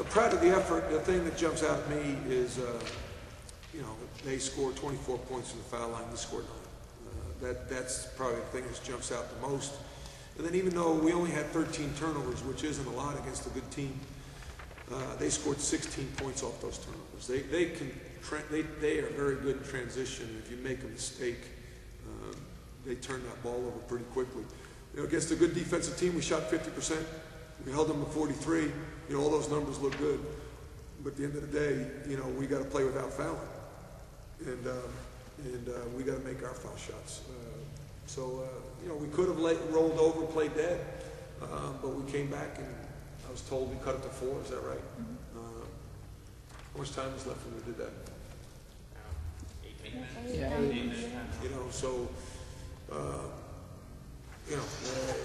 Proud of the effort. The thing that jumps out at me is, they scored 24 points from the foul line. We scored 9. That's probably the thing that jumps out the most. And then even though we only had 13 turnovers, which isn't a lot against a good team, they scored 16 points off those turnovers. They are very good in transition. If you make a mistake, they turn that ball over pretty quickly. Against a good defensive team, we shot 50%. We held them to 43. All those numbers look good. But at the end of the day, we got to play without fouling. And we got to make our foul shots. We could have rolled over, played dead, but we came back and I was told we cut it to 4. Is that right? Mm-hmm. How much time was left when we did that? 8 minutes. Yeah, 8 minutes.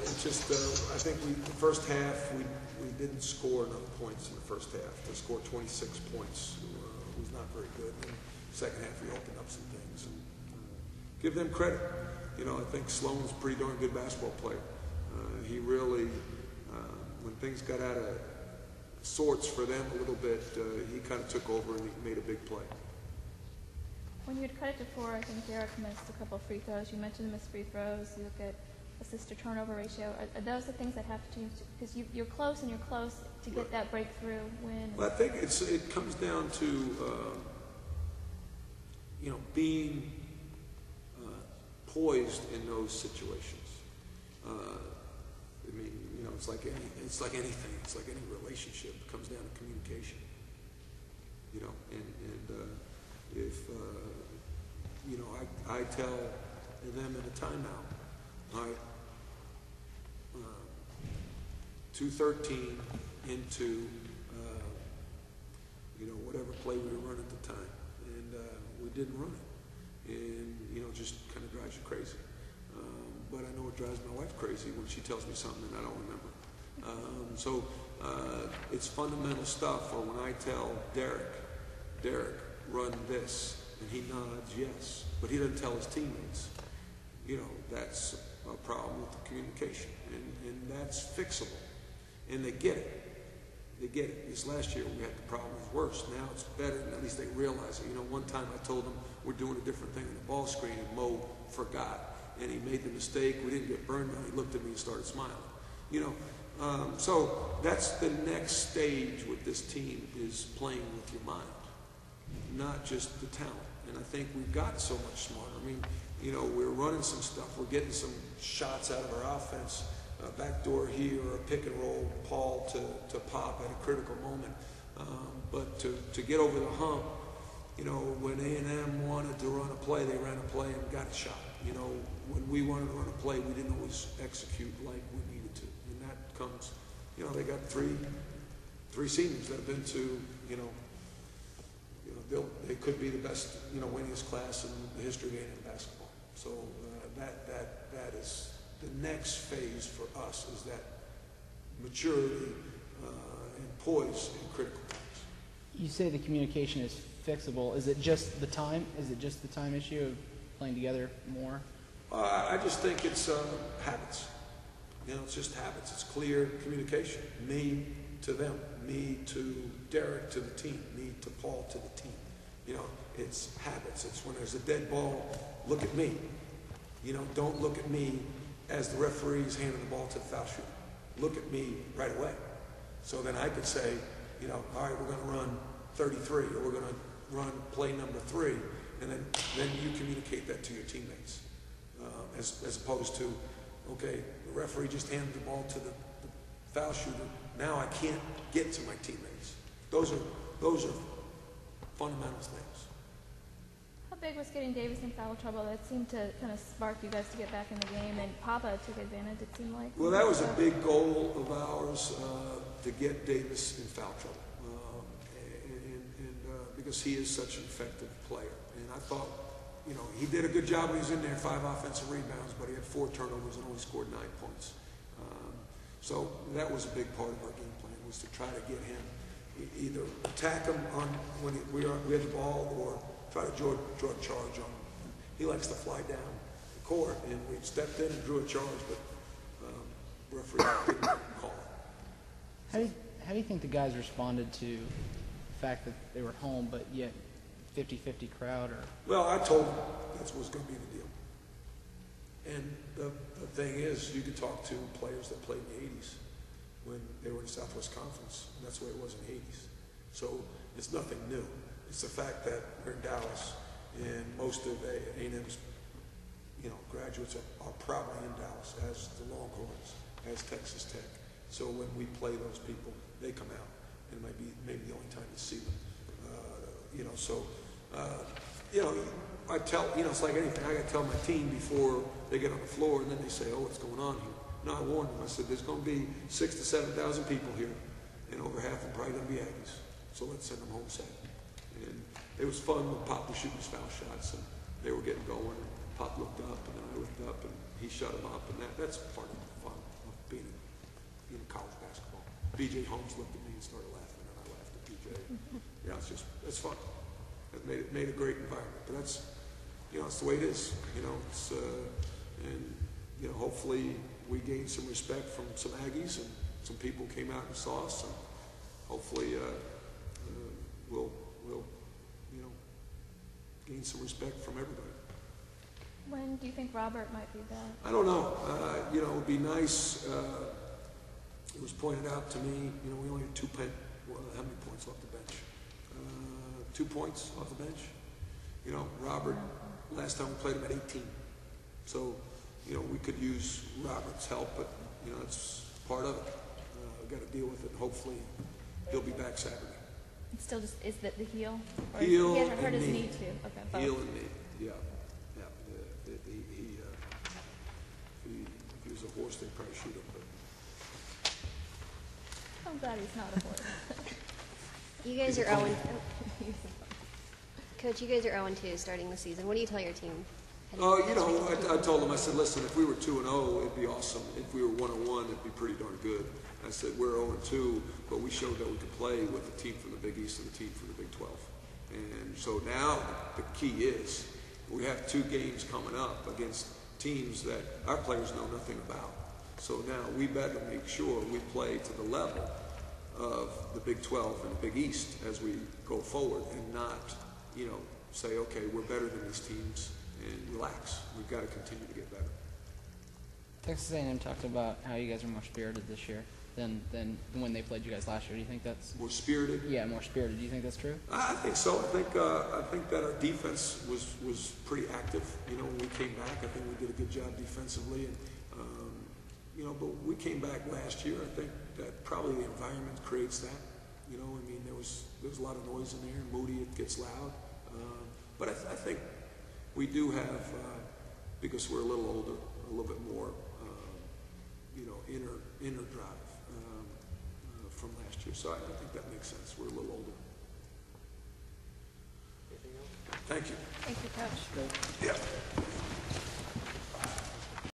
It's just, I think the first half, we didn't score enough points in the first half. To score 26 points was not very good. And second half, we opened up some things. And give them credit. I think Sloan's a pretty darn good basketball player. He really, when things got out of sorts for them a little bit, he kind of took over and he made a big play. When you had cut it to 4, I think Derek missed a couple of free throws. You mentioned the missed free throws. You look at assist to turnover ratio. Are those the things that have to change? Because you're close and you're close to get that breakthrough win. Well, I think it comes down to being poised in those situations. It's like anything. It's like any relationship. It comes down to communication. If I tell them in a timeout, all right, 2:13 into whatever play we were running at the time, and we didn't run it, and just kind of drives you crazy. But I know it drives my wife crazy when she tells me something and I don't remember. It's fundamental stuff. Or when I tell Derek, run this, and he nods yes, but he doesn't tell his teammates. That's a problem with the communication, and that's fixable. And they get it. This last year we had the problem was worse. Now it's better, and at least they realize it. One time I told them we're doing a different thing in the ball screen, and Mo forgot, and he made the mistake. We didn't get burned on. He looked at me and started smiling. So that's the next stage with this team, is playing with your mind, not just the talent. And I think we've gotten so much smarter. We're running some stuff. We're getting some shots out of our offense. Backdoor here, or a pick and roll, Paul to pop at a critical moment. But to get over the hump, when A&M wanted to run a play, they ran a play and got a shot. When we wanted to run a play, we didn't always execute like we needed to. And that comes, they got three seniors that have been to, they could be the best, winningest class in the history of A&M basketball. So that is the next phase for us, is that maturity and poise in critical times. You say the communication is fixable. Is it just the time? Is it just the time issue of playing together more? I just think it's habits. It's just habits. It's clear communication. Me to them. Me to Derek to the team. Me to Paul to the team. It's habits. It's when there's a dead ball, look at me. Don't look at me as the referee's handing the ball to the foul shooter. Look at me right away. So then I could say, all right, we're going to run 33, or we're going to run play number 3, and then you communicate that to your teammates, as opposed to, okay, the referee just handed the ball to the foul shooter. Now I can't get to my teammates. Those are fundamental things. How big was getting Davis in foul trouble? That seemed to kind of spark you guys to get back in the game, and Papa took advantage, it seemed like. Well, that was a big goal of ours, to get Davis in foul trouble, because he is such an effective player. And I thought, he did a good job when he was in there, 5 offensive rebounds, but he had 4 turnovers and only scored 9 points. So that was a big part of our game plan, was to try to get him, either attack him on when we had the ball, or try to draw a charge on him. He likes to fly down the court, and we stepped in and drew a charge, but referee didn't call it. How how do you think the guys responded to the fact that they were home, but yet 50-50 crowd? Or Well, I told them that's what's going to be the deal. And the thing is, you could talk to players that played in the 80s when they were in the Southwest Conference, and that's the way it was in the 80s. So it's nothing new. It's the fact that we're in Dallas, and most of A&M's graduates are probably in Dallas, as the Longhorns, as Texas Tech. So when we play those people, they come out, and it might be maybe the only time you see them. I tell, it's like anything. I got to tell my team before they get on the floor, and then they say, "Oh, what's going on here?" No, I warned them. I said, "There's going to be 6,000 to 7,000 people here, and over half of them probably going to be Aggies. So let's send them home safe." And it was fun when Pop was shooting his foul shots, and they were getting going. And Pop looked up, and then I looked up, and he shut him up, and that's part of the fun of being in college basketball. B.J. Holmes looked at me and started laughing, and I laughed at B.J. Yeah, it's fun. It made a great environment, but that's it's the way it is. Hopefully we gained some respect from some Aggies, and some people came out and saw us, and hopefully we'll gain some respect from everybody. When do you think Robert might be back? I don't know. It would be nice. It was pointed out to me, we only had how many points off the bench? 2 points off the bench. Robert, last time we played him at 18. So, we could use Robert's help, but, it's part of it. We've got to deal with it. Hopefully, he'll be back Saturday. It's still just, is that the heel? Or Heel he hasn't hurt and his knee. knee too? Okay, both. Heel and knee, yeah. If he was a horse, they'd probably shoot him. But I'm glad he's not a horse. You guys are 0. Coach, you guys are 0-2 starting the season. What do you tell your team? I told them, I said, listen, if we were 2-0, it'd be awesome. If we were 1-1, it'd be pretty darn good. I said, we're 0-2, but we showed that we could play with the team from the Big East and the team from the Big 12. And so now the key is we have 2 games coming up against teams that our players know nothing about. So now we better make sure we play to the level of the Big 12 and the Big East as we go forward, and not, say, okay, we're better than these teams, and relax. We've got to continue to get better. Texas A&M talked about how you guys are more spirited this year than when they played you guys last year. Do you think that's More spirited? Yeah, more spirited. Do you think that's true? I think so. I think that our defense was pretty active. When we came back, I think we did a good job defensively, and but we came back last year. I think that probably the environment creates that. There was a lot of noise in there. Moody, it gets loud, but I think we do have, because we're a little older, a little bit more, inner drive from last year. So I think that makes sense. We're a little older. Thank you. Thank you, Coach. Yeah.